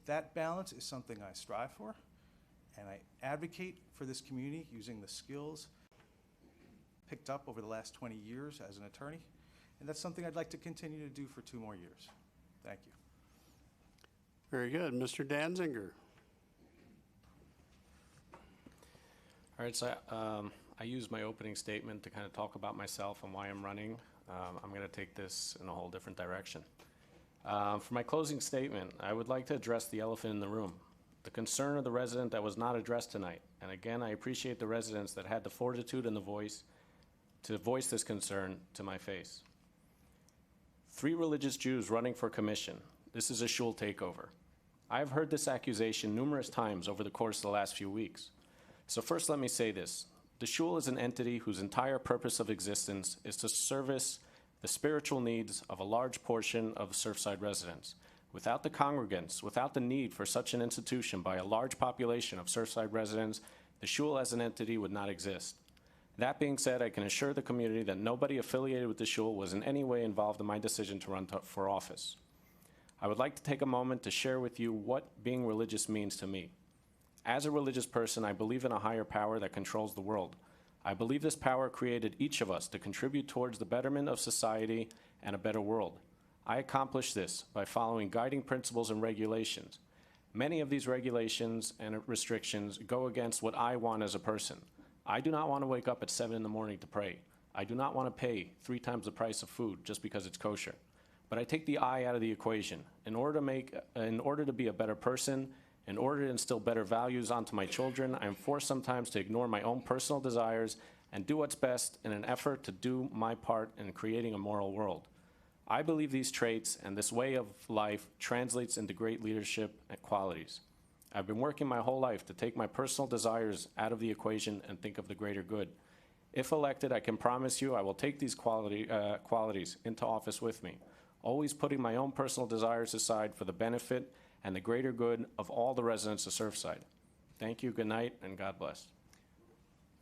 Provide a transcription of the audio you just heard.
That balance is something I strive for, and I advocate for this community using the skills picked up over the last 20 years as an attorney, and that's something I'd like to continue to do for 2 more years. Thank you. Very good. Mr. Danzinger. All right, so I used my opening statement to kind of talk about myself and why I'm running. I'm going to take this in a whole different direction. For my closing statement, I would like to address the elephant in the room, the concern of the resident that was not addressed tonight. And again, I appreciate the residents that had the fortitude and the voice to voice this concern to my face. 3 religious Jews running for commission. This is a shul takeover. I have heard this accusation numerous times over the course of the last few weeks. So first, let me say this. The shul is an entity whose entire purpose of existence is to service the spiritual needs of a large portion of Surfside residents. Without the congregants, without the need for such an institution by a large population of Surfside residents, the shul as an entity would not exist. That being said, I can assure the community that nobody affiliated with the shul was in any way involved in my decision to run for office. I would like to take a moment to share with you what being religious means to me. As a religious person, I believe in a higher power that controls the world. I believe this power created each of us to contribute towards the betterment of society and a better world. I accomplish this by following guiding principles and regulations. Many of these regulations and restrictions go against what I want as a person. I do not want to wake up at 7 in the morning to pray. I do not want to pay 3 times the price of food just because it's kosher. But I take the I out of the equation. In order to be a better person, in order to instill better values onto my children, I am forced sometimes to ignore my own personal desires and do what's best in an effort to do my part in creating a moral world. I believe these traits and this way of life translates into great leadership and qualities. I've been working my whole life to take my personal desires out of the equation and think of the greater good. If elected, I can promise you I will take these qualities into office with me, always putting my own personal desires aside for the benefit and the greater good of all the residents of Surfside. Thank you, good night, and God bless.